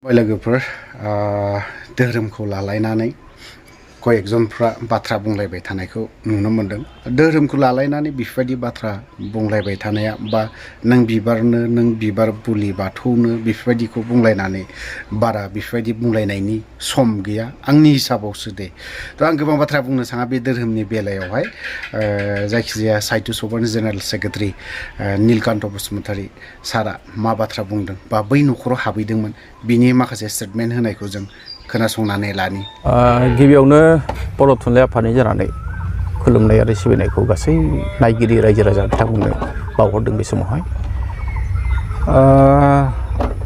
लोगोफोर धोरोमखौ लालायनानै कयेकजनफ्रा बाथ्रा बुंलायबाय थानायखौ नुनो मोनदों। धोरोमखौ लालायनानै बेफोरबायदि बाथ्रा बुंलायबाय थानाया बा नों बिबारनो नों बिबार बुलि बाथौनो बेफोरबायदिखौ बुंलायनानै बारा बेफोरबायदि बुंलायनायनि सम गैया आंनि हिसाबावसो दे। थ' आं गोबां बाथ्रा बुंनो थाङा बे धोरोमनि बेलायावहाय जायखिजाया साहित्य सभानि जेनेरेल सेक्रेटारि नीलकान्त बसुमतारी सारा मा बाथ्रा बुंदों बा बै न'खराव हाबैदोंमोन बिनि माखासे स्टेटमेन्ट होनायखौ जों खोनासंनानै लानि। गिबियावनो बर' थुनलाइ आफादनि जानानै खुलुमनाय आरो सिबिनायखौ गासै नायगिरि रायजो राजा बिथांमोननो बावहरदों बे समावहाय।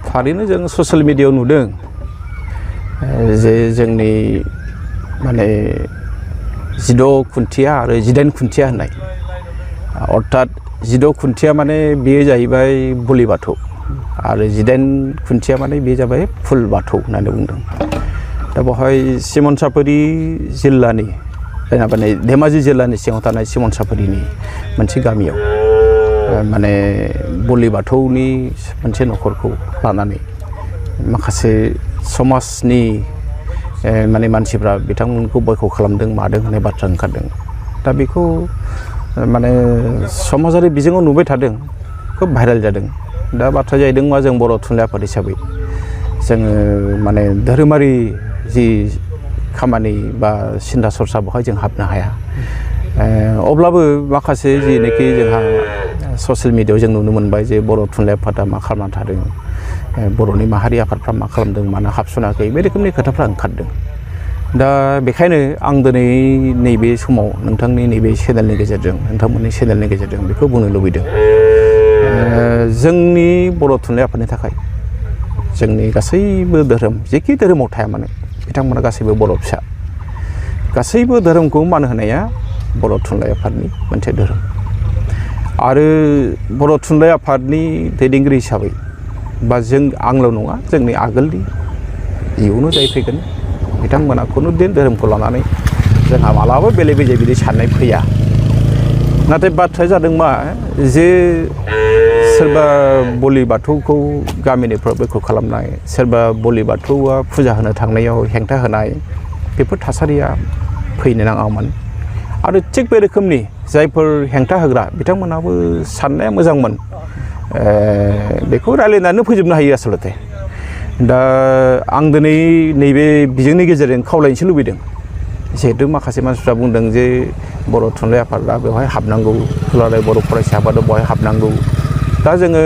थारैनो जों ससियेल मिडियायाव नुदों जे जोंनि माने 16 खुन्थिया आरो 18 खुन्थिया होननाय, अर्थात 16 खुन्थिया माने बेयो जाहैबाय बुलि बाथौ आरो 18 खुन्थिया माने बे जाबाय फुल बाथौ होननानै बुंदों। दा बेवहाय सिमनसाफुरि जिल्लानि माने धेमाजि जिल्लानि सिङाव थानाय सिमनसाफुरिनि मोनसे गामियाव माने बुलि बाथौनि मोनसे न'खरखौ लानानै माखासे समाजनि माने मानसिफ्रा बिथांमोनखौ बयकट खालामदों मादों होननाय बाथ्रा ओंखारदों। दा बेखौ माने समाजारि बिजोङाव नुबाय थादों, खोब भाइरेल जादों। दा बाथ्रा जाहैदों मा जों बर' थुनलाइ आफाद हिसाबै जोङो माने धोरोमारि जि खामानि बा सिन्था सरसा बेवहाय जों हाबनो हाया। अब्लाबो माखासे जिनाखि जोंहा ससियेल मिडियायाव जों नुनो मोनबाय जे बर' थुनलाइ आफादा मा खालामनानै थादों, बर'नि माहारि आफादफ्रा मा खालामदों मानो हाबसनाखै, बे रोखोमनि खोथाफ्रा ओंखारदों। दा बेखायनो आं दिनै नैबे समाव नोंथांनि नैबे चेनेलनि गेजेरजों नोंथांमोननि चेनेलनि गेजेरजों बेखौ बुंनो लुबैदों। जोंनि बर' थुनलाइ आफादनि थाखाय जोंनि गासैबो धोरोम जेखि धोरोमाव थाया मानो बिथांमोना गासैबो बर' फिसा, गासैबो धोरोमखौ मान होनाया बर' थुनलाइ आफादनि मोनसे धोरोम। आरो बर' थुनलाइ आफादनि दैदेनगिरि हिसाबै बा जों आंल' नङा जोंनि आगोलनि इयुनाव जाय फैगोन बिथांमोना खुनु दिन धोरोमखौ लानानै जोंहा मालाबा बेले बेजे बिदि साननाय फैया। नाथाय बाथ्राया जादों मा जे सोरबा बुलि बाथौखौ गामिनिफ्राय बयकट खालामनाय, सोरबा बुलि बाथौआ फुजा होनो थांनायाव हेंथा होनाय, बेफोर थासारिया फैनो नाङामोन। आरो थिग बे रोखोमनि जायफोर हेंथा होग्रा बिथांमोनहाबो साननाया मोजांमोन, बेखौ रायलायनानै फोजोबनो हायो आसलते। दा आं दिनै नैबे बिजोंनि गेजेरजों खावलायनोसो लुबैदों, जिहेतु माखासे मानसिफ्रा बुंदों जे बर' थुनलाइ आफादा बेवहाय हाबनांगौ, दुलाराय बर' फरायसा आफादा बेवहाय हाबनांगौ। दा जोङो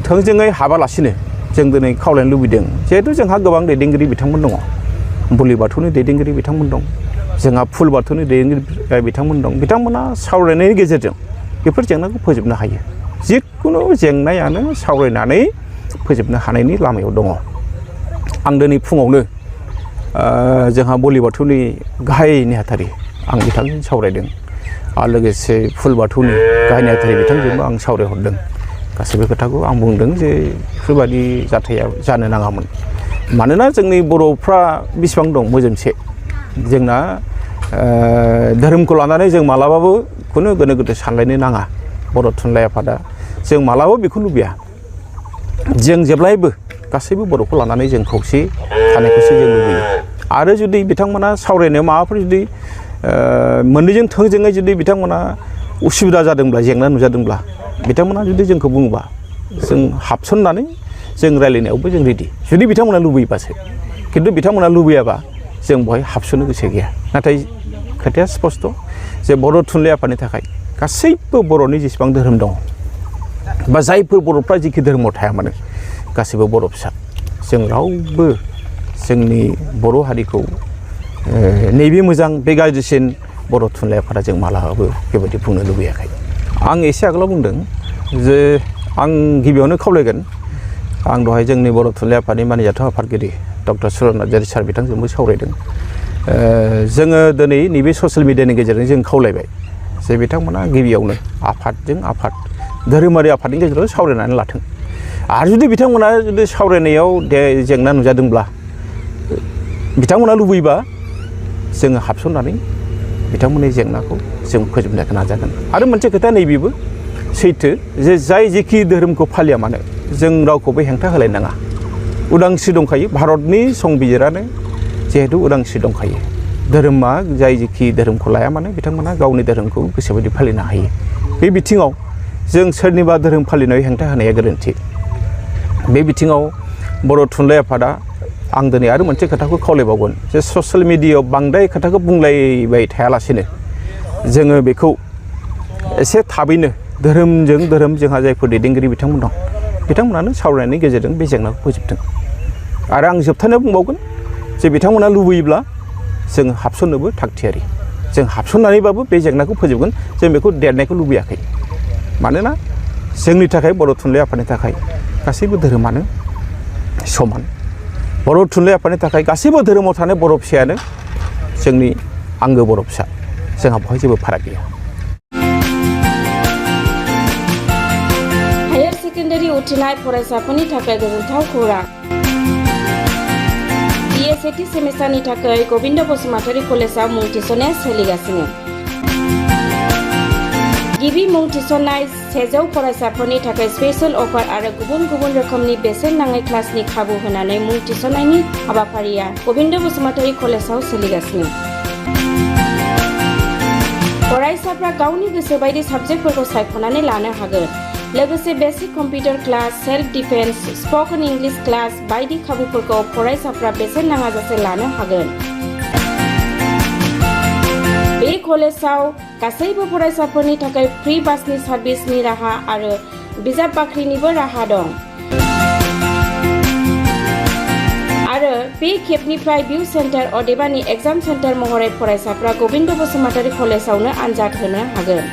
थोंजोङै हाबालासिनो जों दिनै खावलायनो लुबैदों, जिहेतु जोंहा गोबां दैदेनगिरि बिथांमोन दङ, बुलि बाथौनि दैदेनगिरि बिथांमोन दं, जोंहा फुल बाथौनि दैदेनगिरि बिथांमोन दं। बिथांमोना सावरायनायनि गेजेरजों बेफोर जेंनाखौ फोजोबनो हायो। जिखुनु जेंनायानो सावरायनानै फोजोबनो हानायनि लामायाव दङ। आं दिनै फुङावनो जोंहा बुलि बाथौनि गाहाय नेहाथारि आं बिथांजों सावरायदों आरो लोगोसे फुल बाथौनि गाहाय नेहाथारि बिथांजोंबो आं सावरायहरदों। गासैबो खोथाखौ आं बुंदों जे बेफोरबायदि जाथाया जानो नाङामोन। मानोना जोंनि बर'फ्रा बेसेबां दं मोजोमसे, जोंना धोरोमखौ लानानै जों मालाबाबो खुनु गोनो गोथो सानलायनो नाङा। बर' थुनलाइ आफादा जों मालाबाबो बेखौ लुबैया। जों जेब्लायबो गासैबो बर'खौ लानानै जों खौसे थानायखौसो जों लुबैयो। आरो जुदि बिथांमोना सावरायनायाव माबाफोर जुदि मोननैजों थोंजोङै जुदि बिथांमोना उसुबिदा जादोंब्ला, जेंना नुजादोंब्ला बिथांमोना जुदि जोंखौ बुङोबा जों हाबसननानै जों रायलायनायावबो जों रेडि, जुदि बिथांमोना लुबैबासो। खिन्थु बिथांमोना लुबैयाबा जों बेवहाय हाबसननो गोसो गैया। नाथाय खोथाया स्पस्त जे बर' थुनलाइ आफादनि थाखाय गासैबो बर'नि जेसेबां धोरोम दङ बा जायफोर बर'फ्रा जिखि धोरोमाव थाया मानो गासैबो बर' फिसा। जों रावबो जोंनि बर' हारिखौ नैबे मोजां बे गाज्रिसिन बर' थुनलाइ आफादा जों मालाबाबो बेबायदि बुंनो लुबैयाखै। आं एसे आगोलाव बुंदों जे आं गिबियावनो खावलायगोन, आं दहाय जोंनि बर' थुनलाइ आफादनि मानिजाथाव आफादगिरि डक्टर सुरन नार्जारि सार बिथांजोंबो सावरायदों। जोङो दिनै नैबे ससियेल मिडियानि गेजेरजों जों खावलायबाय जे बिथांमोना गिबियावनो आफादजों आफाद धोरोमारि आफादनि गेजेराव सावरायनानै लाथों। आरो जुदि बिथांमोना जुदि सावरायनायाव जेंना नुजादोंब्ला बिथांमोना लुबैबा जोङो हाबसननानै बिथांमोननि जेंनाखौ जों फोजोबनो नाजागोन। आरो मोनसे खोथा नैबेबो सैथो जे जाय जेखि धोरोमखौ फालिया मानो जों रावखौबो हेंथा होलायनाङा। उदांस्रि दंखायो भारतनि संबिजिरानो जिहेतु उदांस्रि दंखायो धोरोमा जाय जेखि धोरोमखौ लाया मानो बिथांमोना गावनि धोरोमखौ गोसोबायदि फालिनो हायो बे बिथिङाव जों सोरनिबा धोरोम फालिनायाव हेंथा होनाया गोरोन्थि बे बिथिङाव बर' थुनलाइ आफादा आं दिनै आरो मोनसे खोथाखौ खावलायबावगोन जे ससियेल मिडियायाव बांद्राय खोथाखौ बुंलायबाय थायालासेनो जोङो बेखौ एसे थाबैनो धोरोमजों धोरोम जोंहा जायफोर दैदेनगिरि बिथांमोन दं बिथांमोनानो सावरायनायनि गेजेरजों बे जेंनाखौ फोजोबदों आरो आं जोबथारनायाव बुंबावगोन जे बिथांमोना लुबैयोब्ला जों हाबसननोबो थागथियारि जों हाबसननानैबाबो बे जेंनाखौ फोजोबगोन जों बेखौ देरनायखौ लुबैयाखै मानोना जोंनि थाखाय बर' थुनलाइ आफादनि थाखाय गासैबो धोरोमानो समान बर' थुनलाइ आफादनि थाखाय गासैबो धोरोमाव थानाय बर' फिसायानो जोंनि आंगो बर' फिसा जोंहा बेवहाय जेबो फाराग गैया हायार सेकेन्डारि उथ्रिनाय फरायसाफोरनि थाखाय गोजोनथाव खौरां BA सेथि सेमिस्टारनि थाखाय गबिन्द बसुमतारी कलेजाव मुं थिसननाया सोलिगासिनो गिबि मुं थिसननाय 100 फरायसाफोरनि थाखाय स्पेशल अफार आरो गुबुन गुबुन रोखोमनि बेसेन नाङै क्लासनि खाबु होनानै मुं थिसननायनि हाबाफारिया गबिन्द बसुमतारी कलेजाव सोलिगासिनो फरायसाफ्रा गावनि गोसो बायदि साबजेक्टफोरखौ सायख'नानै लानो हागोन लोगोसे basic computer class self defence spoken English class बायदि खाबुफोरखौ फरायसाफ्रा बेसेन नाङाजासे लानो हागोन बे कलेजाव गासैबो फरायसाफोरनि थाखाय फ्रि बासनि सार्भिसनि राहा आरो बिजाब बाख्रिनिबो राहा दं आरो बे खेबनिफ्राय भिउ सेन्टार अदेबानि एग्जाम सेन्टार महरै फरायसाफ्रा गबिन्द बसुमतारी कलेजावनो आनजाद होनो हागोन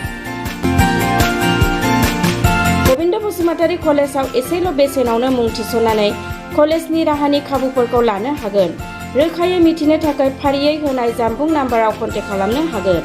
गबिन्द बसुमतारी कलेजाव एसेल' बेसेनावनो मुं थिसननानै कलेजनि राहानि खाबुफोरखौ लानो हागोन रोखायै मिथिनो थाखाय फारियै होनाय जानबुं नाम्बाराव कन्टेक्ट खालामनो हागोन